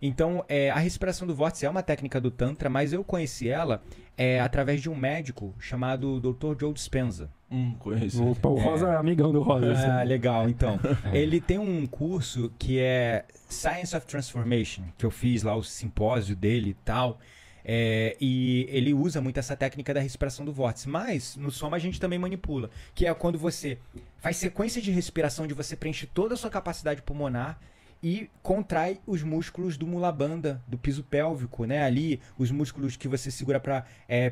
Então, a respiração do vórtice é uma técnica do Tantra, mas eu conheci ela através de um médico chamado Dr. Joe Dispenza. Conheço. Opa, o Rosa é amigão do Rosa. Ah, legal, então. Ele tem um curso que é Science of Transformation, que eu fiz lá o simpósio dele e tal. E ele usa muito essa técnica da respiração do vórtice. Mas no soma a gente também manipula, que é quando você faz sequência de respiração, onde você preenche toda a sua capacidade pulmonar e contrai os músculos do mula bandha, do piso pélvico, né? Ali, os músculos que você segura para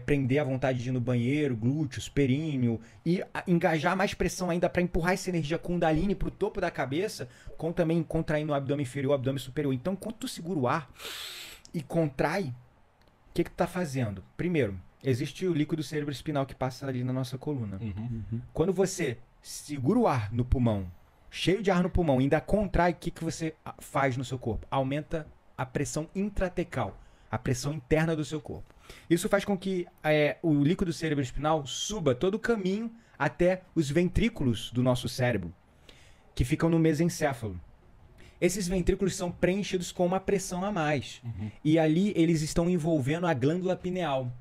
prender a vontade de ir no banheiro, glúteos, períneo, e engajar mais pressão ainda para empurrar essa energia Kundalini para o topo da cabeça, com também contraindo o abdômen inferior, o abdômen superior. Então, quando tu segura o ar e contrai, o que tu tá fazendo? Primeiro, existe o líquido cerebroespinal que passa ali na nossa coluna. Quando você segura o ar no pulmão, cheio de ar no pulmão, ainda contrai, o que você faz no seu corpo? Aumenta a pressão intratecal, a pressão interna do seu corpo. Isso faz com que o líquido cerebroespinal suba todo o caminho até os ventrículos do nosso cérebro, que ficam no mesencéfalo. Esses ventrículos são preenchidos com uma pressão a mais. E ali eles estão envolvendo a glândula pineal.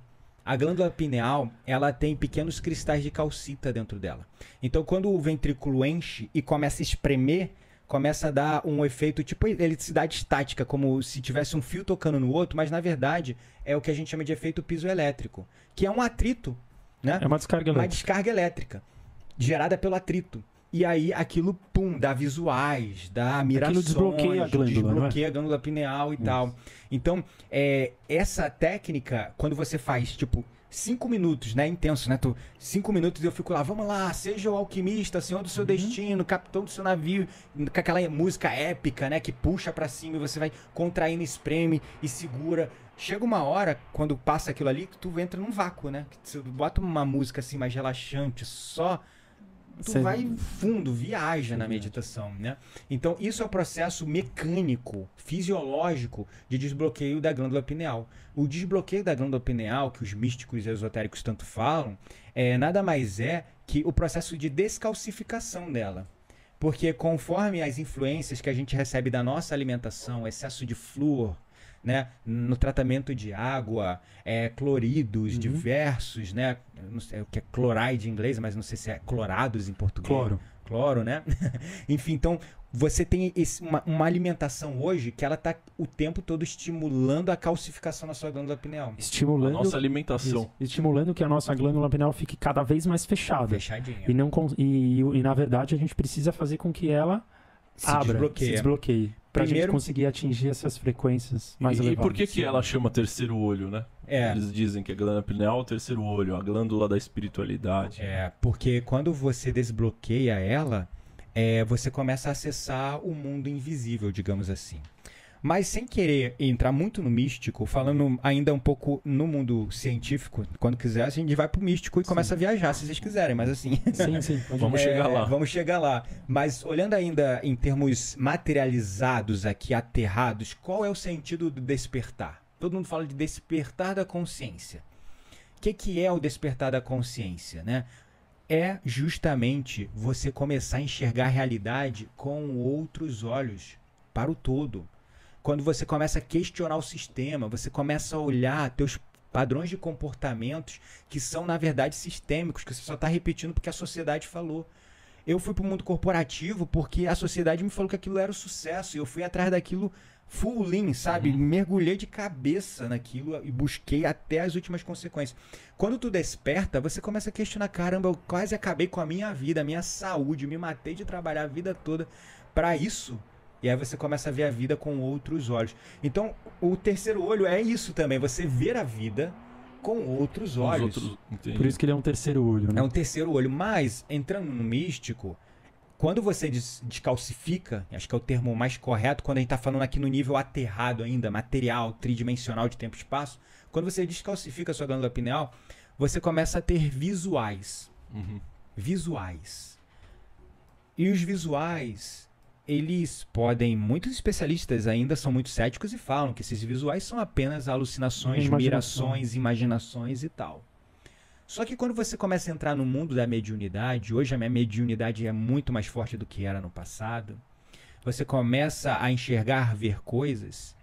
A glândula pineal, ela tem pequenos cristais de calcita dentro dela. Então, quando o ventrículo enche e começa a espremer, começa a dar um efeito tipo eletricidade estática, como se tivesse um fio tocando no outro, mas na verdade é o que a gente chama de efeito pisoelétrico, que é um atrito, né? É uma descarga elétrica. Uma descarga elétrica, gerada pelo atrito. E aí aquilo, dá visuais, dá mirações, desbloqueia a glândula, desbloqueia a glândula pineal e tal. Então, essa técnica, quando você faz, tipo, 5 minutos, né, intenso, né, 5 minutos eu fico lá, vamos lá, seja o alquimista, senhor do seu destino, capitão do seu navio, com aquela música épica, né, que puxa pra cima e você vai contraindo, espreme e segura. Chega uma hora, quando passa aquilo ali, que tu entra num vácuo, né, que tu bota uma música assim mais relaxante, só... Tu vai fundo, viaja na meditação, né? Então, isso é o processo mecânico, fisiológico de desbloqueio da glândula pineal. O desbloqueio da glândula pineal, que os místicos e esotéricos tanto falam, nada mais é que o processo de descalcificação dela. Porque conforme as influências que a gente recebe da nossa alimentação, excesso de flúor, né, no tratamento de água, cloridos diversos, né, não sei o que é cloride em inglês, mas não sei se é clorados em português. Cloro, né? Enfim, então você tem uma alimentação hoje que ela está o tempo todo estimulando a calcificação na sua glândula pineal. Estimulando a nossa alimentação. Isso, estimulando que a nossa glândula pineal fique cada vez mais fechada. Fechadinha. E na verdade a gente precisa fazer com que ela se desbloqueie. Pra gente conseguir atingir essas frequências mais elevadas. E por que ela chama terceiro olho, né? Eles dizem que a glândula pineal é o terceiro olho, a glândula da espiritualidade. Porque quando você desbloqueia ela, você começa a acessar o mundo invisível, digamos assim. Mas sem querer entrar muito no místico, falando ainda um pouco no mundo científico, quando quiser a gente vai pro místico e começa a viajar, se vocês quiserem, mas assim... Sim. Vamos chegar lá. Vamos chegar lá. Mas olhando ainda em termos materializados aqui, aterrados, qual é o sentido do despertar? Todo mundo fala de despertar da consciência. O que é o despertar da consciência, né? É justamente você começar a enxergar a realidade com outros olhos, para o todo. Quando você começa a questionar o sistema, você começa a olhar teus padrões de comportamentos que são, na verdade, sistêmicos, que você só está repetindo porque a sociedade falou. Eu fui para o mundo corporativo porque a sociedade me falou que aquilo era o sucesso, e eu fui atrás daquilo full in, sabe? Mergulhei de cabeça naquilo e busquei até as últimas consequências. Quando tu desperta, você começa a questionar, caramba, eu quase acabei com a minha vida, a minha saúde, me matei de trabalhar a vida toda para isso. E aí você começa a ver a vida com outros olhos. Então, o terceiro olho é isso também, você ver a vida com outros olhos. Por isso que ele é um terceiro olho, né? É um terceiro olho. Mas, entrando no místico, quando você descalcifica, acho que é o termo mais correto, quando a gente está falando aqui no nível aterrado ainda, material, tridimensional de tempo e espaço, quando você descalcifica a sua glândula pineal, você começa a ter visuais. Visuais. E os visuais... eles podem, muitos especialistas ainda são muito céticos e falam que esses visuais são apenas alucinações, mirações, imaginações e tal. Só que quando você começa a entrar no mundo da mediunidade, hoje a minha mediunidade é muito mais forte do que era no passado, você começa a enxergar, ver coisas,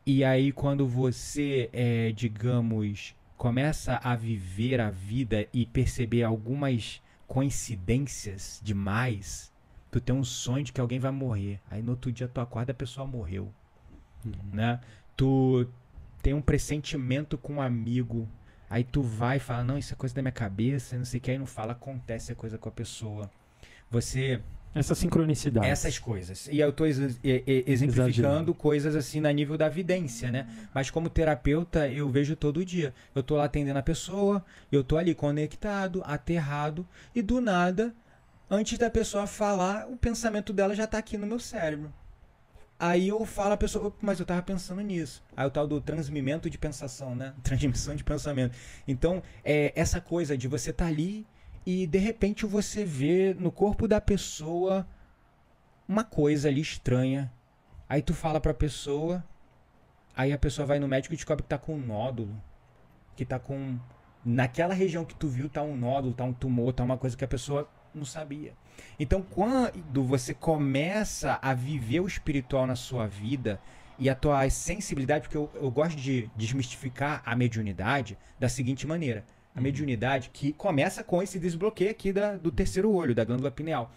E aí quando você, digamos, começa a viver a vida e perceber algumas coincidências demais, tu tem um sonho de que alguém vai morrer. Aí no outro dia tu acorda e a pessoa morreu. Né? Tu tem um pressentimento com um amigo. Aí tu vai e fala, não, isso é coisa da minha cabeça, não sei o que, aí não fala, acontece a coisa com a pessoa. Você... Essa sincronicidade. Essas coisas. E eu tô exemplificando coisas assim na nível da vidência, né? Mas como terapeuta, eu vejo todo dia. Eu tô lá atendendo a pessoa, eu tô ali conectado, aterrado, e do nada, antes da pessoa falar, o pensamento dela já tá aqui no meu cérebro. Aí eu falo a pessoa, mas eu tava pensando nisso. Aí o tal do transmimento de pensação, né? Transmissão de pensamento. Então, essa coisa de você tá ali e de repente você vê no corpo da pessoa uma coisa ali estranha. Aí tu fala pra pessoa, aí a pessoa vai no médico e descobre que tá com um nódulo. Que tá com... Naquela região que tu viu tá um nódulo, tá um tumor, tá uma coisa que a pessoa não sabia. Então, quando você começa a viver o espiritual na sua vida e a tua sensibilidade, porque eu gosto de desmistificar a mediunidade da seguinte maneira. A mediunidade que começa com esse desbloqueio aqui do terceiro olho, da glândula pineal.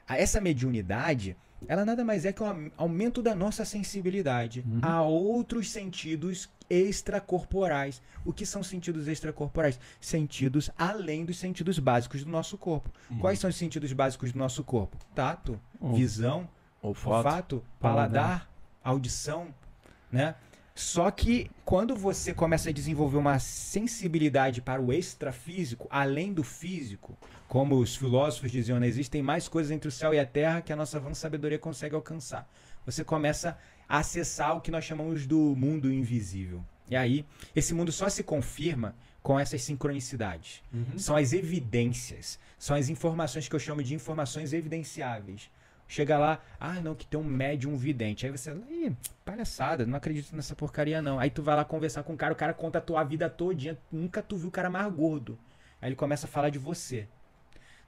Essa mediunidade, ela nada mais é que um aumento da nossa sensibilidade a outros sentidos extracorporais. O que são sentidos extracorporais? Sentidos além dos sentidos básicos do nosso corpo. Quais são os sentidos básicos do nosso corpo? Tato, visão, olfato, paladar, audição, né? Só que quando você começa a desenvolver uma sensibilidade para o extrafísico, além do físico, como os filósofos diziam, né, existem mais coisas entre o céu e a terra que a nossa vã sabedoria consegue alcançar. Você começa a acessar o que nós chamamos do mundo invisível. E aí, esse mundo só se confirma com essas sincronicidades. São as evidências, são as informações que eu chamo de informações evidenciáveis. Chega lá, não, que tem um médium vidente. Aí você, palhaçada, não acredito nessa porcaria não. Aí tu vai lá conversar com o cara conta a tua vida todinha, nunca tu viu o cara mais gordo. Aí ele começa a falar de você,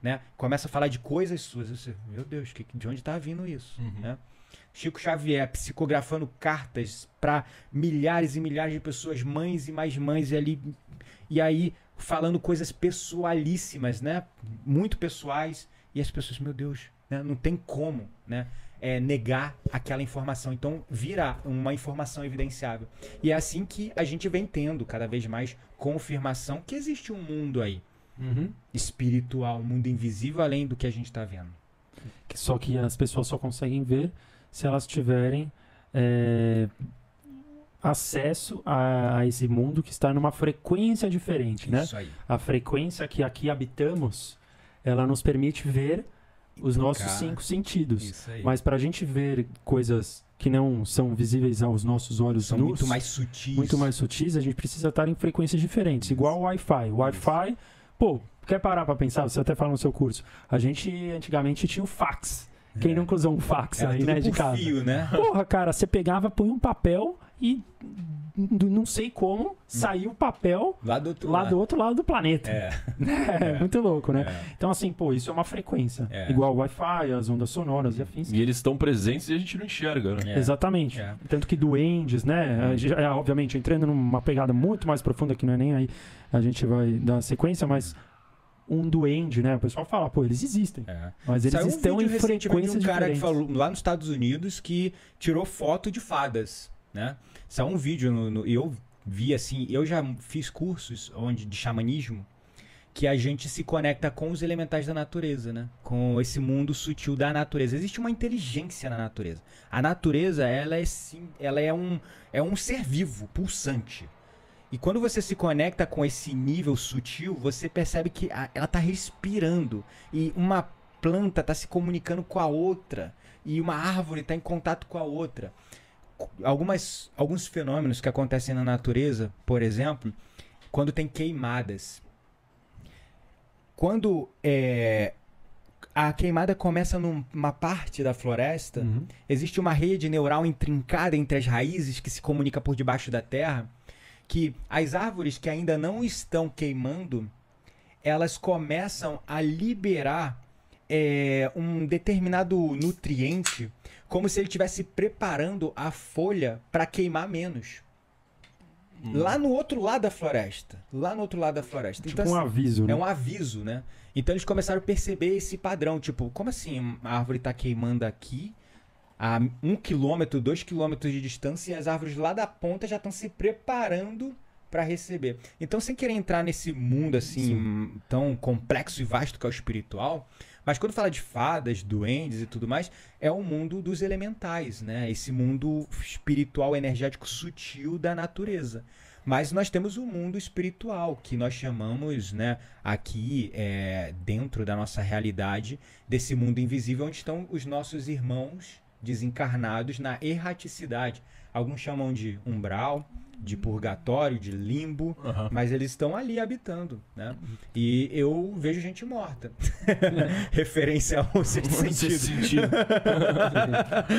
né? Começa a falar de coisas suas. Você, meu Deus, de onde tá vindo isso? Né? Chico Xavier psicografando cartas para milhares e milhares de pessoas, mães e mais mães, e aí falando coisas pessoalíssimas, né? Muito pessoais, e as pessoas, meu Deus, né? Não tem como, né? Negar aquela informação. Então vira uma informação evidenciável. E é assim que a gente vem tendo cada vez mais confirmação que existe um mundo aí espiritual, um mundo invisível além do que a gente está vendo. Só que as pessoas só conseguem ver se elas tiverem acesso a esse mundo que está numa frequência diferente, né? Isso aí. A frequência que aqui habitamos, ela nos permite ver os nossos 5 sentidos. Mas para a gente ver coisas que não são visíveis aos nossos olhos são nus, muito mais sutis, a gente precisa estar em frequências diferentes. Igual o Wi-Fi. O Wi-Fi, quer parar para pensar? Você até fala no seu curso. A gente antigamente tinha o fax. Quem nunca usou um fax aí, né, de casa? Fio, né? Porra, cara, você pegava, põe um papel e não sei como saiu o papel lá do outro lado do planeta. Muito louco, né? Então, assim, isso é uma frequência. Igual o Wi-Fi, as ondas sonoras e afins. E eles estão presentes e a gente não enxerga, né? Exatamente. Tanto que duendes, né? Obviamente, entrando numa pegada muito mais profunda, que não é nem aí a gente vai dar sequência, mas um duende, né? O pessoal fala, eles existem. Mas eles estão em frequências de um cara diferentes. que falou lá nos Estados Unidos que tirou foto de fadas, né? Saiu um vídeo e eu vi assim, eu já fiz cursos de xamanismo que a gente se conecta com os elementais da natureza, né? Com esse mundo sutil da natureza. Existe uma inteligência na natureza. A natureza, ela é um ser vivo, pulsante. E quando você se conecta com esse nível sutil, você percebe que ela está respirando. E uma planta está se comunicando com a outra. E uma árvore está em contato com a outra. Alguns fenômenos que acontecem na natureza, por exemplo, quando tem queimadas. Quando a queimada começa numa parte da floresta, existe uma rede neural intrincada entre as raízes que se comunica por debaixo da terra, que as árvores que ainda não estão queimando, elas começam a liberar um determinado nutriente, como se ele estivesse preparando a folha para queimar menos. Lá no outro lado da floresta. Lá no outro lado da floresta. Tipo então, um aviso, né? É um aviso, né? Então eles começaram a perceber esse padrão. Tipo, como assim a árvore está queimando aqui a 1 quilômetro, 2 quilômetros de distância e as árvores lá da ponta já estão se preparando para receber. Então, sem querer entrar nesse mundo assim tão complexo e vasto que é o espiritual, mas quando fala de fadas, duendes e tudo mais, é o mundo dos elementais, né? Esse mundo espiritual, energético, sutil da natureza. Mas nós temos o mundo espiritual, que nós chamamos, né, aqui dentro da nossa realidade, desse mundo invisível, onde estão os nossos irmãos desencarnados na erraticidade. Alguns chamam de umbral, de purgatório, de limbo, mas eles estão ali habitando, né? E eu vejo gente morta. Referência ao sexto sentido.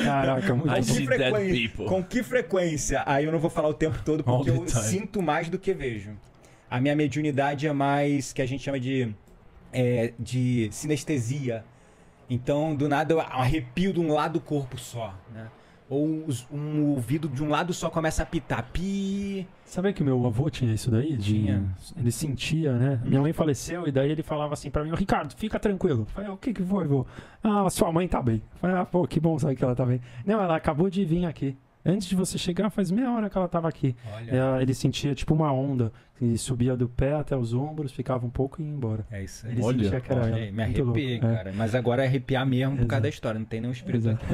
Caraca, muito com que frequência? Aí eu não vou falar o tempo todo porque eu sinto mais do que vejo. A minha mediunidade é mais, que a gente chama de sinestesia. Então, do nada, eu arrepio de um lado do corpo só, né? Ou um ouvido de um lado só começa a apitar. Pi. Sabe que o meu avô tinha isso daí? Ele sentia, né? Minha mãe faleceu e daí ele falava assim pra mim: Ricardo, fica tranquilo. Eu falei: o que foi, vô? Ah, sua mãe tá bem. Eu falei: pô, que bom saber que ela tá bem. Não, ela acabou de vir aqui. Antes de você chegar, faz meia hora que ela tava aqui. Ele sentia tipo uma onda que subia do pé até os ombros, ficava um pouco e ia embora. É isso aí. Ele sentia que era ela. Me arrepiei, cara. Mas agora é arrepiar mesmo por causa da história. Não tem nenhum espírito aqui.